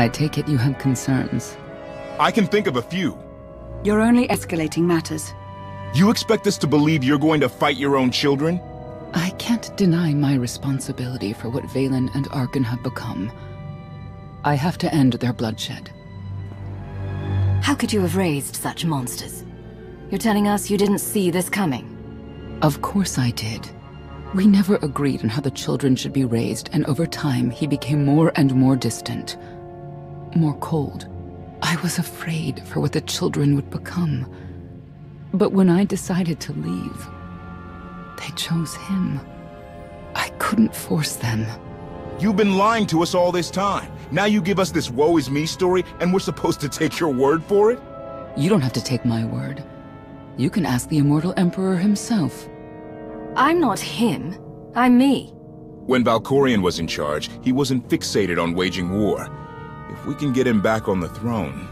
I take it you have concerns. I can think of a few. You're only escalating matters. You expect us to believe you're going to fight your own children? I can't deny my responsibility for what Valen and Arkan have become. I have to end their bloodshed. How could you have raised such monsters? You're telling us you didn't see this coming? Of course I did. We never agreed on how the children should be raised, and over time he became more and more distant. More cold. I was afraid for what the children would become. But when I decided to leave, they chose him. I couldn't force them. You've been lying to us all this time. Now you give us this woe is me story, and we're supposed to take your word for it? You don't have to take my word. You can ask the Immortal Emperor himself. I'm not him. I'm me. When Valkorion was in charge, he wasn't fixated on waging war. If we can get him back on the throne...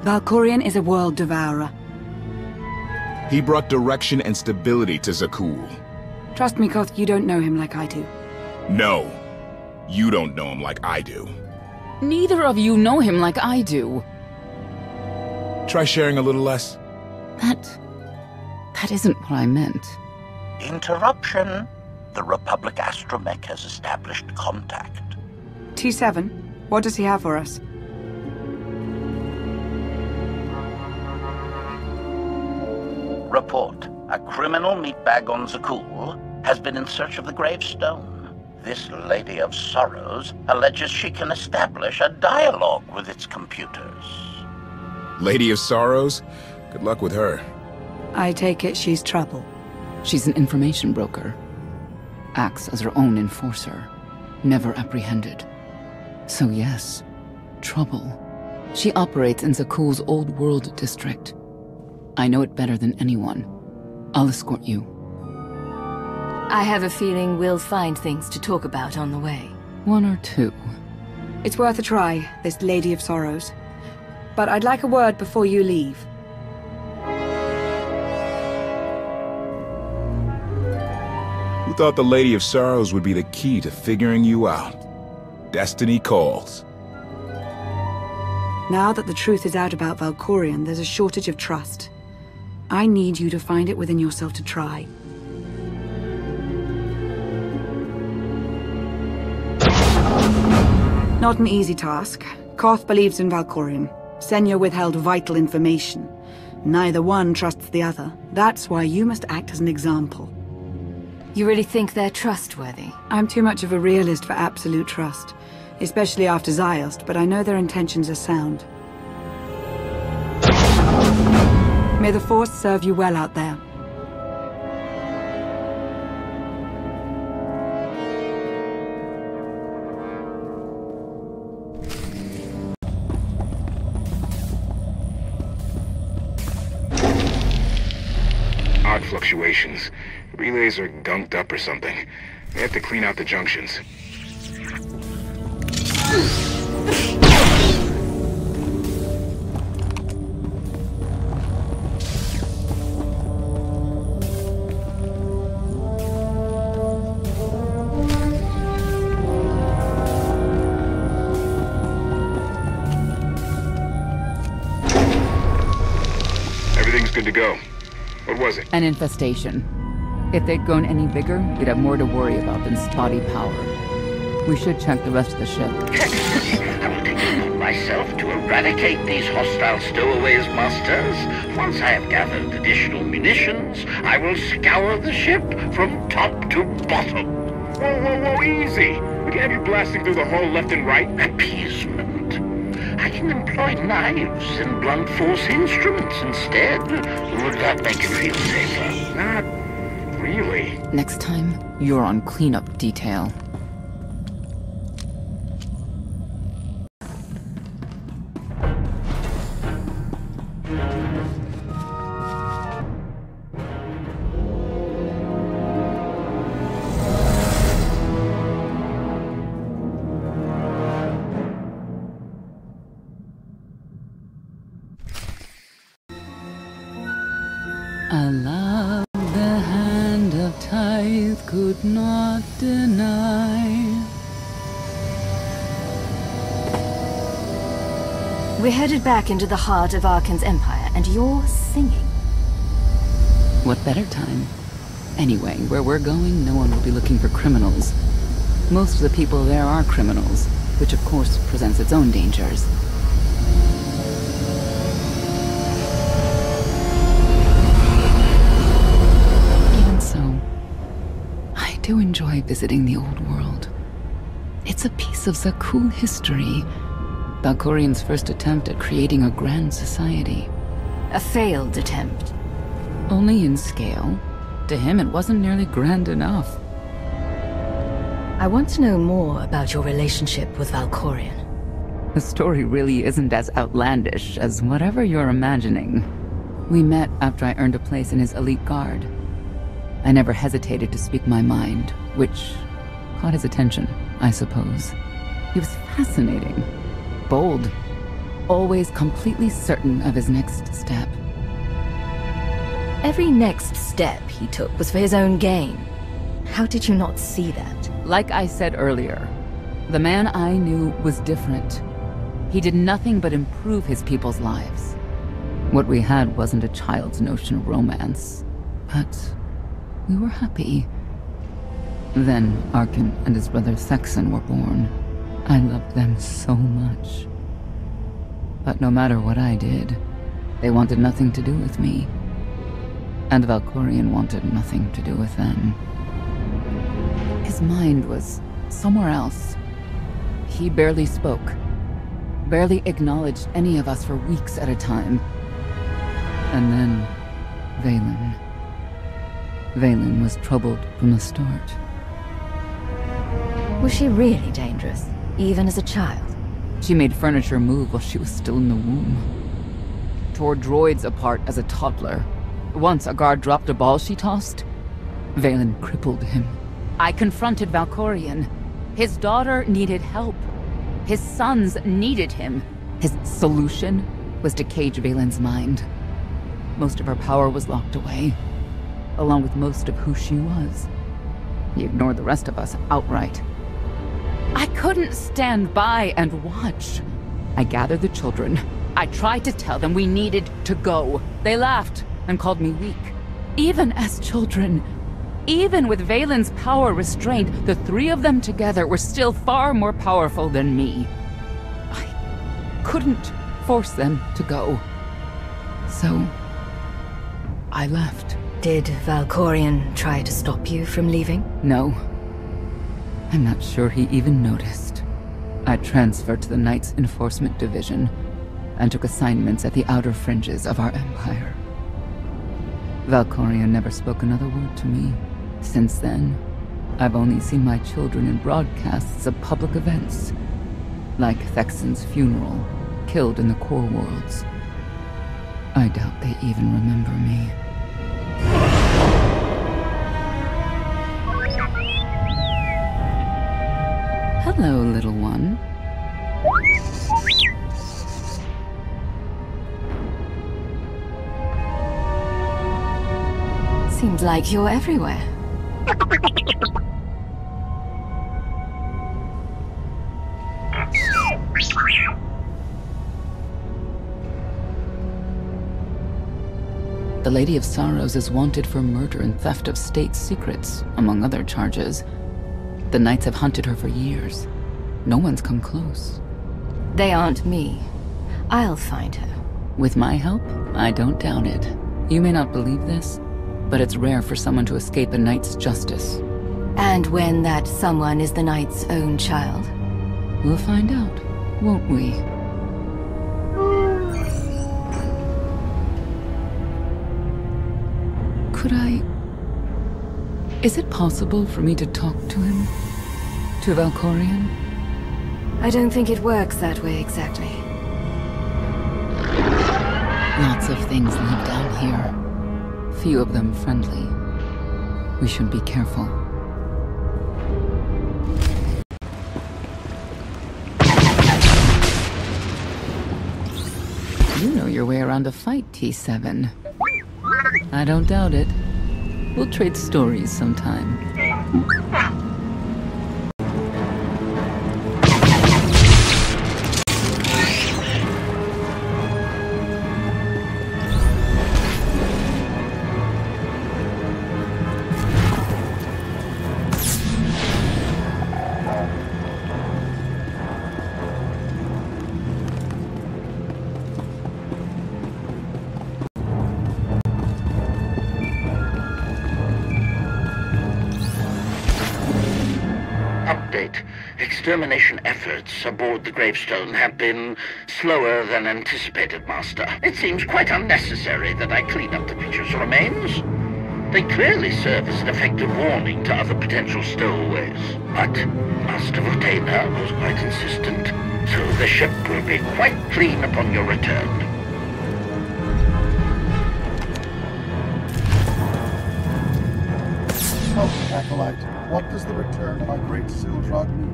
Valkorion is a world devourer. He brought direction and stability to Zakul. Trust me, Koth, you don't know him like I do. No. You don't know him like I do. Neither of you know him like I do. Try sharing a little less. That isn't what I meant. Interruption. The Republic astromech has established contact. T7, what does he have for us? Report. A criminal meatbag on Zakul has been in search of the gravestone. This Lady of Sorrows alleges she can establish a dialogue with its computers. Lady of Sorrows? Good luck with her. I take it she's trouble. She's an information broker. Acts as her own enforcer. Never apprehended. So yes, trouble. She operates in Zakul's Old World district. I know it better than anyone. I'll escort you. I have a feeling we'll find things to talk about on the way. One or two. It's worth a try, this Lady of Sorrows. But I'd like a word before you leave. Who thought the Lady of Sorrows would be the key to figuring you out? Destiny calls. Now that the truth is out about Valkorion, there's a shortage of trust. I need you to find it within yourself to try. Not an easy task. Koth believes in Valkorion. Senya withheld vital information. Neither one trusts the other. That's why you must act as an example. You really think they're trustworthy? I'm too much of a realist for absolute trust. Especially after Ziost, but I know their intentions are sound. May the Force serve you well out there. Odd fluctuations. Relays are gunked up or something. They have to clean out the junctions. Everything's good to go. What was it? An infestation. If they'd grown any bigger, we'd have more to worry about than spotty power. We should check the rest of the ship. I will take it upon myself to eradicate these hostile stowaways, masters. Once I have gathered additional munitions, I will scour the ship from top to bottom. Whoa, easy! We can have you blasting through the hull left and right. Appeasement. I can employ knives and blunt force instruments instead. Would that make you feel safer? Not really. Next time, you're on cleanup detail. I love the hand of tithe could not deny. We're headed back into the heart of Arkan's empire, and you're singing. What better time? Anyway, where we're going, no one will be looking for criminals. Most of the people there are criminals, which of course presents its own dangers. Even so, I do enjoy visiting the old world. It's a piece of Zakuul history. Valkorian's first attempt at creating a grand society. A failed attempt. Only in scale. To him, it wasn't nearly grand enough. I want to know more about your relationship with Valkorian. The story really isn't as outlandish as whatever you're imagining. We met after I earned a place in his elite guard. I never hesitated to speak my mind, which caught his attention, I suppose. He was fascinating. Bold. Always completely certain of his next step. Every next step he took was for his own gain. How did you not see that? Like I said earlier, the man I knew was different. He did nothing but improve his people's lives. What we had wasn't a child's notion of romance, but we were happy. Then Arkan and his brother Thexan were born. I loved them so much. But no matter what I did, they wanted nothing to do with me. And Valkorian wanted nothing to do with them. His mind was somewhere else. He barely spoke, barely acknowledged any of us for weeks at a time. And then, Vaylin. Vaylin was troubled from the start. Was she really dangerous, even as a child? She made furniture move while she was still in the womb. Tore droids apart as a toddler. Once a guard dropped a ball she tossed. Vaylin crippled him. I confronted Valkorian. His daughter needed help. His sons needed him. His solution was to cage Vaylin's mind. Most of her power was locked away, along with most of who she was. He ignored the rest of us outright. I couldn't stand by and watch. I gathered the children. I tried to tell them we needed to go. They laughed and called me weak. Even as children, even with Vaylin's power restrained, the three of them together were still far more powerful than me. I couldn't force them to go. So, I left. Did Valkorian try to stop you from leaving? No. I'm not sure he even noticed. I transferred to the Knights Enforcement Division and took assignments at the outer fringes of our empire. Valkorian never spoke another word to me. Since then, I've only seen my children in broadcasts of public events, like Thexan's funeral, killed in the core worlds. I doubt they even remember me. Hello, little one. Seems like you're everywhere. The Lady of Sorrows is wanted for murder and theft of state secrets, among other charges. The Knights have hunted her for years. No one's come close. They aren't me. I'll find her. With my help, I don't doubt it. You may not believe this, but it's rare for someone to escape a Knight's justice. And when that someone is the Knight's own child? We'll find out, won't we? Could I... Is it possible for me to talk to him? To Valkorian? I don't think it works that way exactly. Lots of things live down here. Few of them friendly. We should be careful. You know your way around a fight, T7. I don't doubt it. We'll trade stories sometime. extermination efforts aboard the gravestone have been slower than anticipated, Master. It seems quite unnecessary that I clean up the creature's remains. They clearly serve as an effective warning to other potential stowaways. But Master Votena was quite insistent, so the ship will be quite clean upon your return. Oh, Acolyte, what does the return of our great SWTOR mean?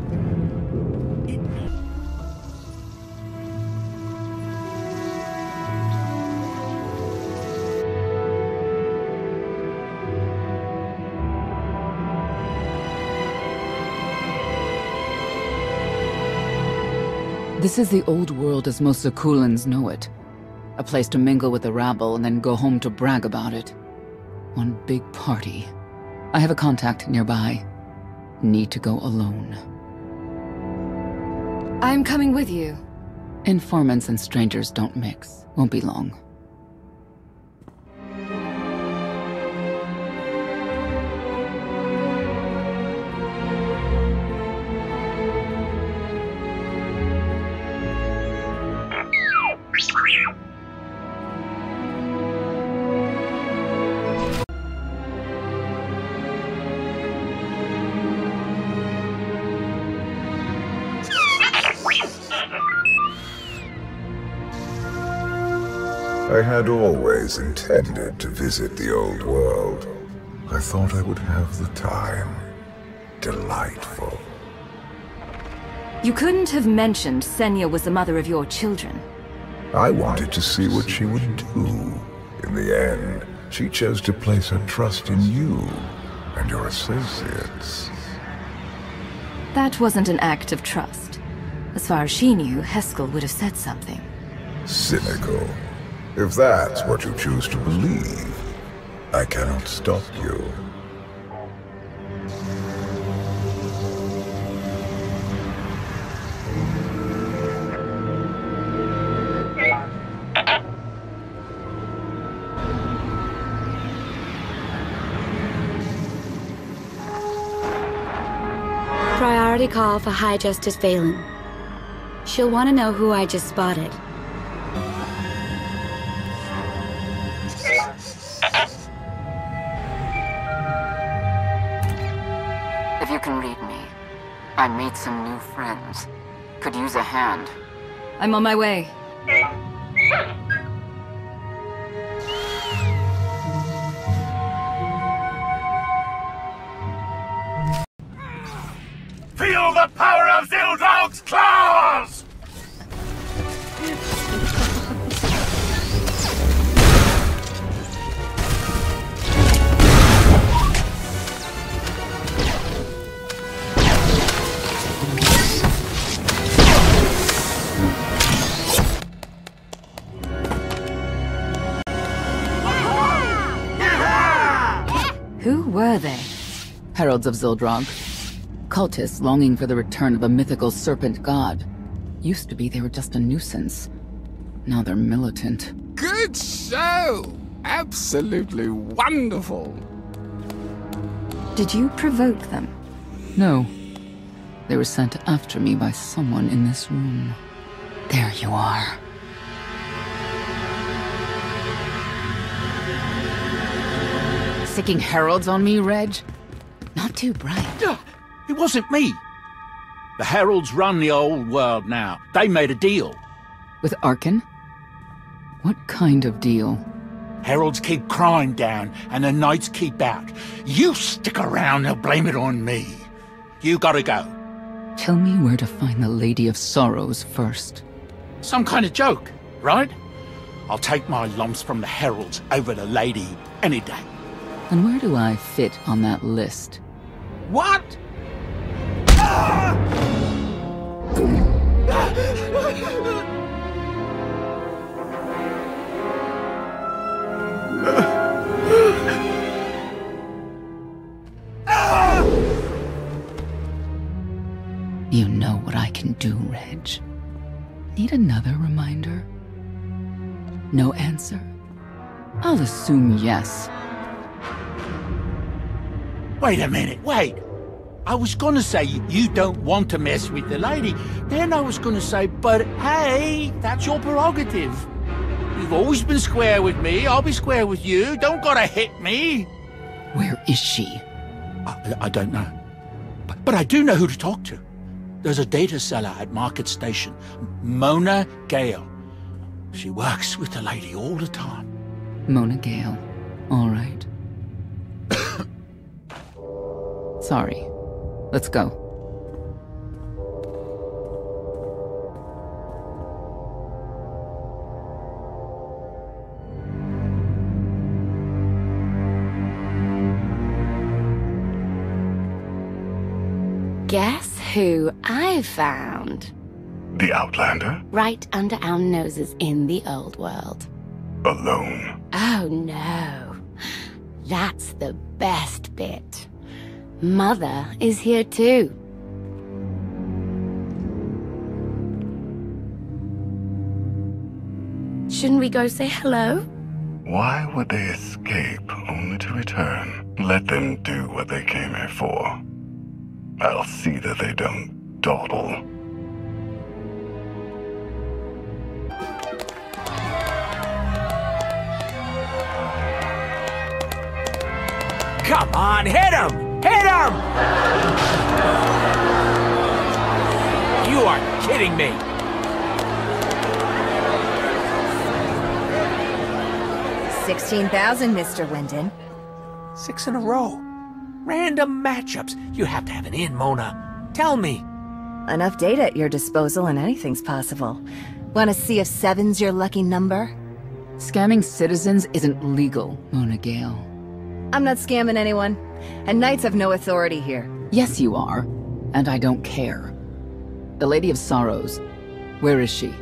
This is the old world as most Zakulans know it. A place to mingle with the rabble and then go home to brag about it. One big party. I have a contact nearby. Need to go alone. I'm coming with you. Informants and strangers don't mix. Won't be long. I had always intended to visit the old world. I thought I would have the time. Delightful. You couldn't have mentioned Senya was the mother of your children. I wanted to see what she would do. In the end, she chose to place her trust in you and your associates. That wasn't an act of trust. As far as she knew, Heskel would have said something. Cynical. If that's what you choose to believe, I cannot stop you. Priority call for High Justice Valen. She'll want to know who I just spotted. If you can read me, I made some new friends. Could use a hand. I'm on my way. Feel the power of Zildog's claws! Who were they? Heralds of Zildrog. Cultists longing for the return of a mythical serpent god. Used to be they were just a nuisance. Now they're militant. Good show! Absolutely wonderful! Did you provoke them? No. They were sent after me by someone in this room. There you are. Sicking heralds on me, Reg? Not too bright. It wasn't me. The heralds run the old world now. They made a deal. With Arkan? What kind of deal? Heralds keep crime down, and the knights keep out. You stick around, they'll blame it on me. You gotta go. Tell me where to find the Lady of Sorrows first. Some kind of joke, right? I'll take my lumps from the heralds over the lady any day. And where do I fit on that list? What? You know what I can do, Reg. Need another reminder? No answer? I'll assume yes. Wait a minute, wait. I was gonna say you don't want to mess with the lady. Then I was gonna say, but hey, that's your prerogative. You've always been square with me, I'll be square with you. Don't gotta hit me. Where is she? I don't know. But I do know who to talk to. There's a data seller at Market Station, Mona Gale. She works with the lady all the time. Mona Gale. All right. Sorry. Let's go. Guess who I found? The Outlander? Right under our noses in the old world. Alone? Oh no. That's the best bit. Mother is here too. Shouldn't we go say hello? Why would they escape only to return? Let them do what they came here for. I'll see that they don't dawdle. Come on, hit him! Hit him! You are kidding me! $16,000, Mr. Wyndon. 6 in a row. Random matchups. You have to have an in, Mona. Tell me. Enough data at your disposal and anything's possible. Want to see if 7's your lucky number? Scamming citizens isn't legal, Mona Gale. I'm not scamming anyone. And Knights have no authority here. Yes, you are. And I don't care. The Lady of Sorrows. Where is she?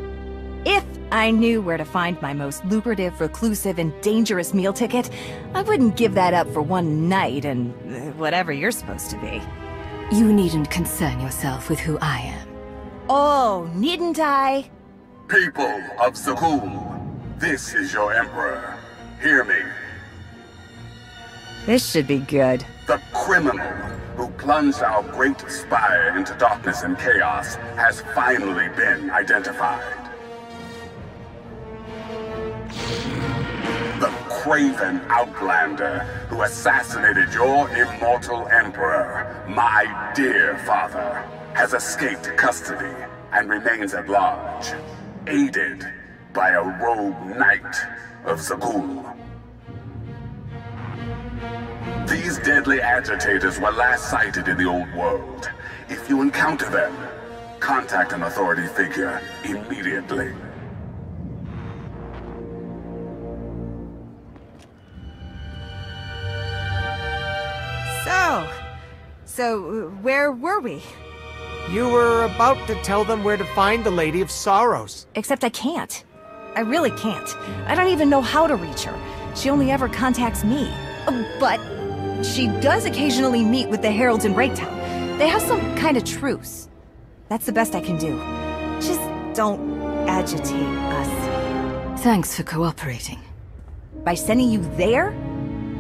If I knew where to find my most lucrative, reclusive, and dangerous meal ticket, I wouldn't give that up for one night and whatever you're supposed to be. You needn't concern yourself with who I am. Oh, needn't I? People of Zakul, this is your Emperor. Hear me. This should be good. The criminal who plunged our great spire into darkness and chaos has finally been identified. The craven Outlander who assassinated your immortal Emperor, my dear father, has escaped custody and remains at large, aided by a rogue knight of Zakul. These deadly agitators were last sighted in the old world. If you encounter them, contact an authority figure immediately. So, where were we? You were about to tell them where to find the Lady of Sorrows. Except I can't. I really can't. I don't even know how to reach her. She only ever contacts me. But she does occasionally meet with the Heralds in Breaktown. They have some kind of truce. That's the best I can do. Just don't agitate us. Thanks for cooperating. By sending you there?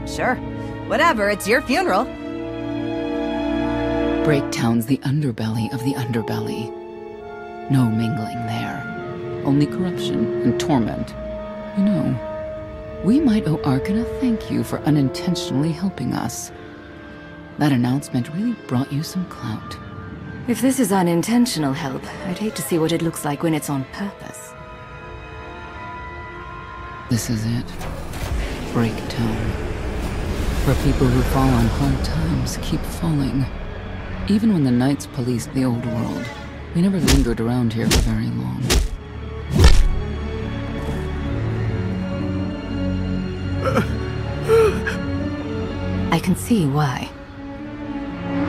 Sure. Whatever, it's your funeral. Breaktown's the underbelly of the underbelly. No mingling there. Only corruption and torment. You know, we might owe Arkan a thank you for unintentionally helping us. That announcement really brought you some clout. If this is unintentional help, I'd hate to see what it looks like when it's on purpose. This is it. Breaktown. Where people who fall on hard times keep falling. Even when the Knights policed the old world, we never lingered around here for very long. I can see why.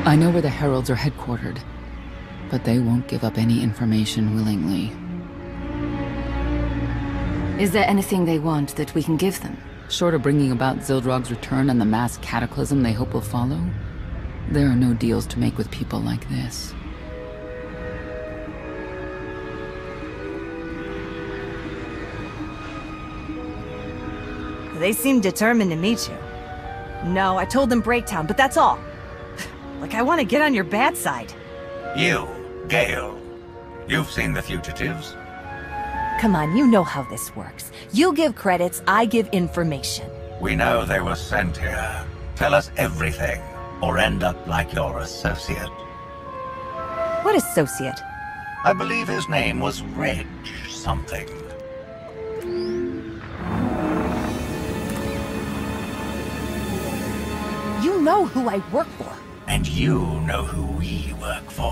I know where the Heralds are headquartered, but they won't give up any information willingly. Is there anything they want that we can give them? Short of bringing about Zildrog's return and the mass cataclysm they hope will follow, there are no deals to make with people like this. They seem determined to meet you. No, I told them Breaktown, but that's all. Like I want to get on your bad side. You, Gale. You've seen the fugitives? Come on, you know how this works. You give credits, I give information. We know they were sent here. Tell us everything, or end up like your associate. What associate? I believe his name was Reg something. You know who I work for. And you know who we work for.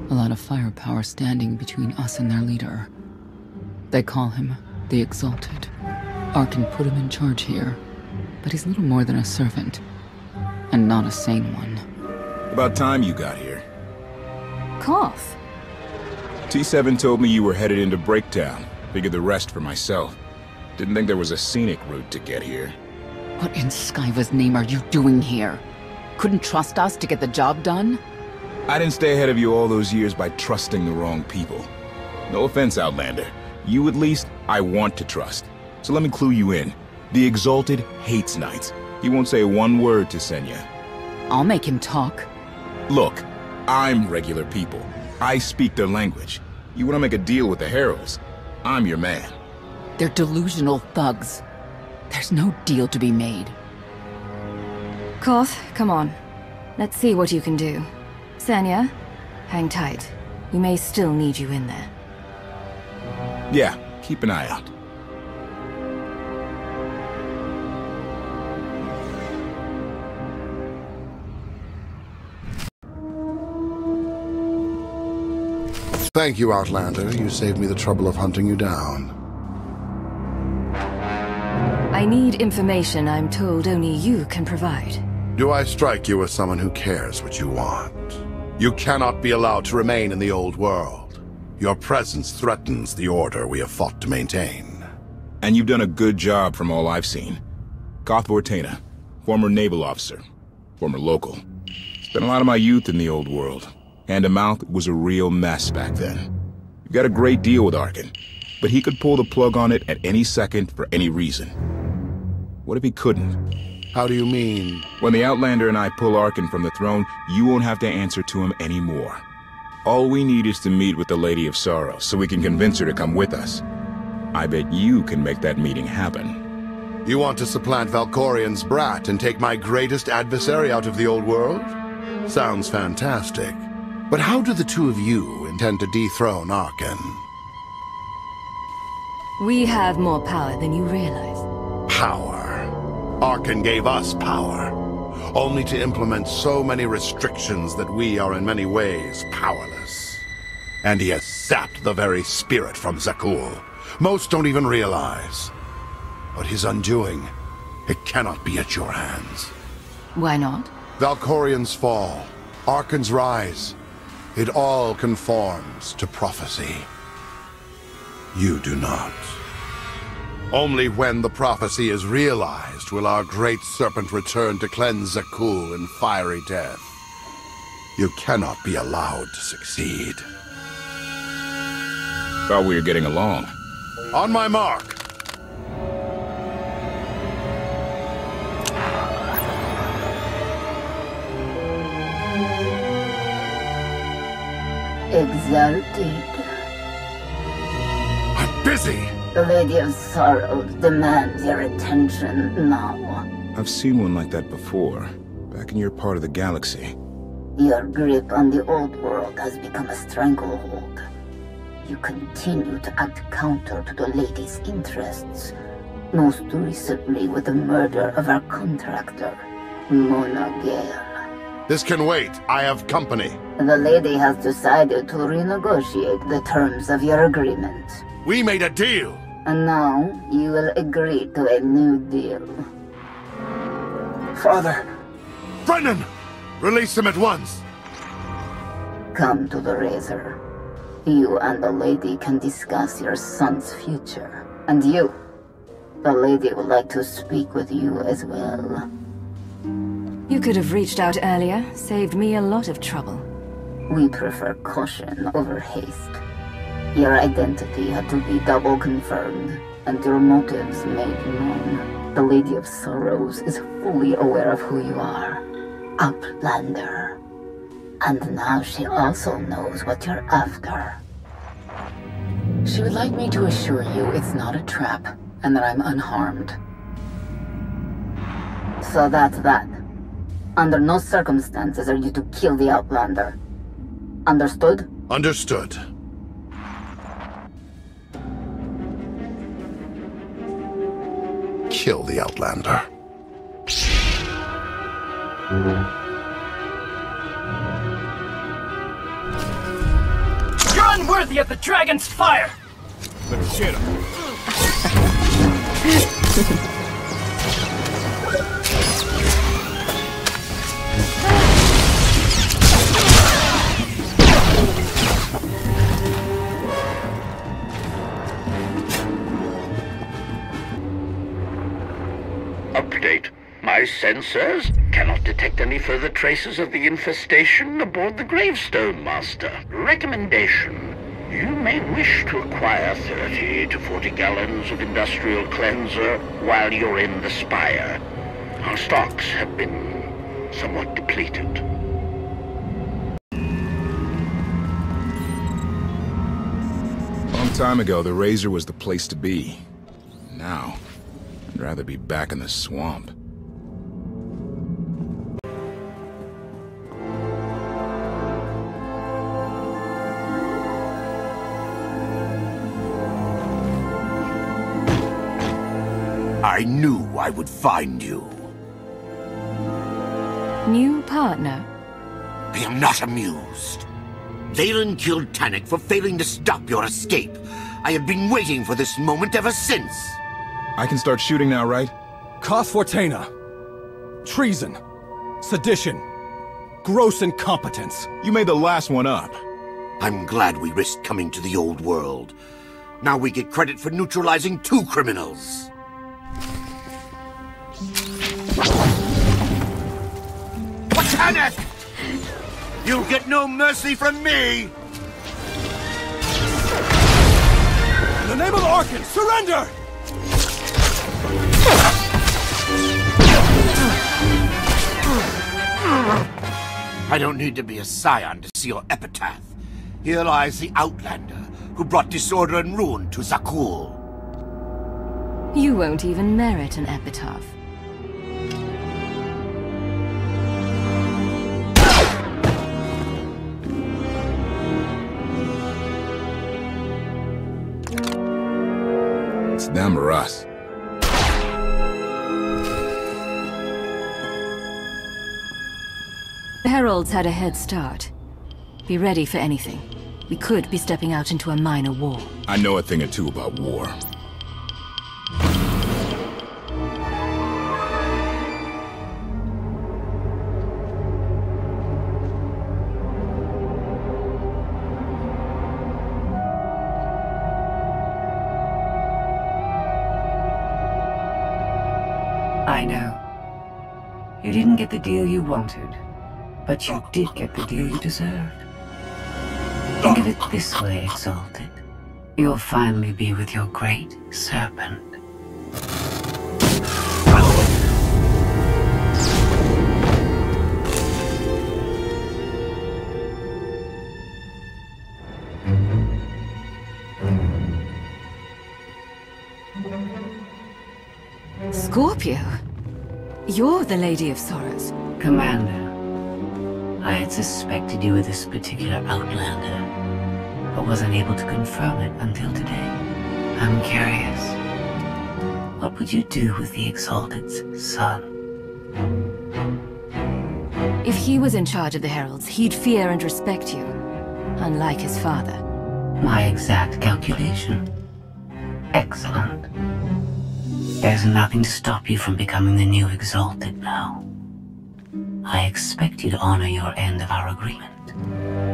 A lot of firepower standing between us and their leader. They call him the Exalted. Arkin put him in charge here, but he's little more than a servant, and not a sane one. About time you got here. Koth. T7 told me you were headed into Breaktown. Figured the rest for myself. Didn't think there was a scenic route to get here. What in Skyva's name are you doing here? Couldn't trust us to get the job done? I didn't stay ahead of you all those years by trusting the wrong people. No offense, Outlander. You at least, I want to trust. So let me clue you in. The Exalted hates Knights. He won't say one word to Senya. I'll make him talk. Look, I'm regular people. I speak their language. You want to make a deal with the Heralds? I'm your man. They're delusional thugs. There's no deal to be made. Koth, come on. Let's see what you can do. Senya, hang tight. We may still need you in there. Yeah, keep an eye out. Thank you, Outlander. You saved me the trouble of hunting you down. I need information I'm told only you can provide. Do I strike you as someone who cares what you want? You cannot be allowed to remain in the old world. Your presence threatens the order we have fought to maintain. And you've done a good job from all I've seen. Koth Vortena, former naval officer, former local. Spent a lot of my youth in the old world. Hand-to-mouth was a real mess back then. You got a great deal with Arkin, but he could pull the plug on it at any second for any reason. What if he couldn't? How do you mean? When the Outlander and I pull Arkin from the throne, you won't have to answer to him anymore. All we need is to meet with the Lady of Sorrow so we can convince her to come with us. I bet you can make that meeting happen. You want to supplant Valkorian's brat and take my greatest adversary out of the old world? Sounds fantastic. But how do the two of you intend to dethrone Arkin? We have more power than you realize. Power. Arkin gave us power, only to implement so many restrictions that we are in many ways powerless. And he has sapped the very spirit from Zakul. Most don't even realize. But his undoing, it cannot be at your hands. Why not? Valkorian's fall, Arkin's rise, it all conforms to prophecy. You do not. Only when the prophecy is realized will our great serpent return to cleanse Zakul in fiery death. You cannot be allowed to succeed. Thought we were getting along. On my mark. Exalted. I'm busy! The Lady of Sorrow demands your attention now. I've seen one like that before, back in your part of the galaxy. Your grip on the old world has become a stranglehold. You continue to act counter to the Lady's interests, most recently with the murder of our contractor, Mona Gale. This can wait. I have company. The Lady has decided to renegotiate the terms of your agreement. We made a deal! And now, you will agree to a new deal. Father! Brennan! Release him at once! Come to the Razor. You and the Lady can discuss your son's future. And you, the Lady would like to speak with you as well. You could have reached out earlier, saved me a lot of trouble. We prefer caution over haste. Your identity had to be double confirmed, and your motives made known. The Lady of Sorrows is fully aware of who you are. Outlander. And now she also knows what you're after. She would like me to assure you it's not a trap, and that I'm unharmed. So that's that. Under no circumstances are you to kill the Outlander. Understood? Understood. Kill the Outlander. You're unworthy of the dragon's fire! Let's get him. Update. My sensors cannot detect any further traces of the infestation aboard the Gravestone, Master. Recommendation. You may wish to acquire 30 to 40 gallons of industrial cleanser while you're in the Spire. Our stocks have been somewhat depleted. Long time ago, the Razor was the place to be. Now, I'd rather be back in the swamp. I knew I would find you. New partner? I am not amused. Valen killed Tannic for failing to stop your escape. I have been waiting for this moment ever since. I can start shooting now, right? Koth Fortena. Treason. Sedition. Gross incompetence. You made the last one up. I'm glad we risked coming to the old world. Now we get credit for neutralizing 2 criminals. Tannic! You'll get no mercy from me! In the name of Arkan, surrender! I don't need to be a scion to see your epitaph. Here lies the Outlander, who brought disorder and ruin to Zakul. You won't even merit an epitaph. It's them or us. The Heralds had a head start. Be ready for anything. We could be stepping out into a minor war. I know a thing or two about war. I know. You didn't get the deal you wanted, but you did get the deal you deserved. Think of it this way, Exalted. You'll finally be with your great serpent. Scorpio? You're the Lady of Sorrows. Commander, I had suspected you were this particular Outlander, but wasn't able to confirm it until today. I'm curious. What would you do with the Exalted's son? If he was in charge of the Heralds, he'd fear and respect you, unlike his father. My exact calculation. Excellent. There's nothing to stop you from becoming the new Exalted now. I expect you to honor your end of our agreement.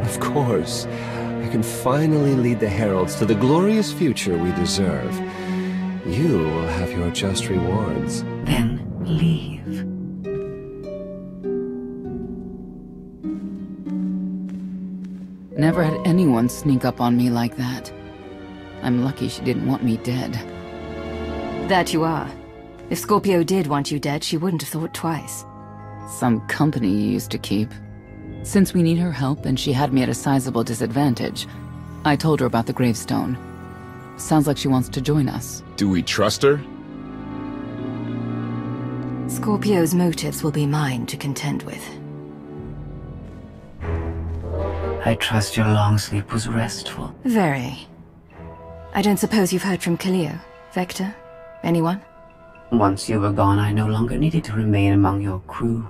Of course. I can finally lead the Heralds to the glorious future we deserve. You will have your just rewards. Then leave. Never had anyone sneak up on me like that. I'm lucky she didn't want me dead. That you are. If Scorpio did want you dead, she wouldn't have thought twice. Some company you used to keep. Since we need her help and she had me at a sizable disadvantage, I told her about the gravestone. Sounds like she wants to join us. Do we trust her? Scorpio's motives will be mine to contend with. I trust your long sleep was restful. Very. I don't suppose you've heard from Cleo, Vector? Anyone? Once you were gone, I no longer needed to remain among your crew.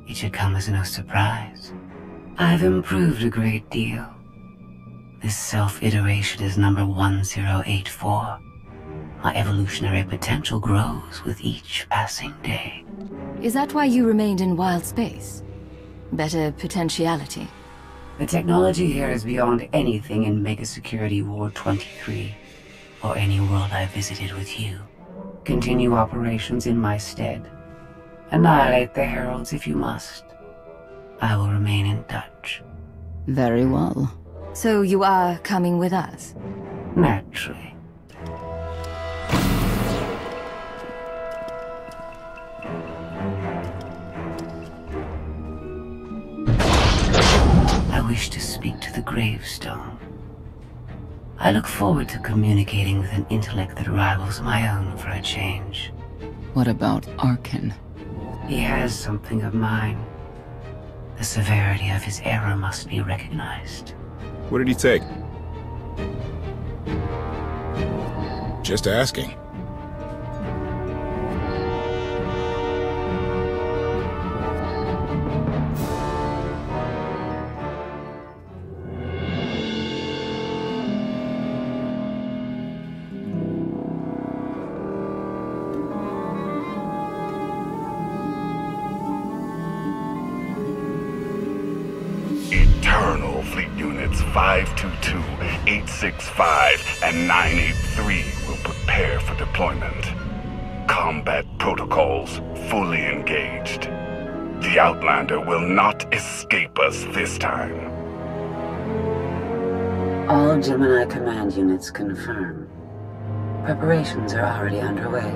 It should come as no surprise. I've improved a great deal. This self-iteration is number 1084. My evolutionary potential grows with each passing day. Is that why you remained in wild space? Better potentiality? The technology here is beyond anything in Mega Security Ward 23, or any world I visited with you. Continue operations in my stead. Annihilate the Heralds if you must. I will remain in touch. Very well. So you are coming with us? Naturally. I wish to speak to the gravestone. I look forward to communicating with an intellect that rivals my own for a change. What about Arkin? He has something of mine. The severity of his error must be recognized. What did he take? Just asking. Eternal Fleet Units 522, 865, and 983 will prepare for deployment. Combat protocols fully engaged. The Outlander will not escape us this time. All Gemini command units confirm. Preparations are already underway.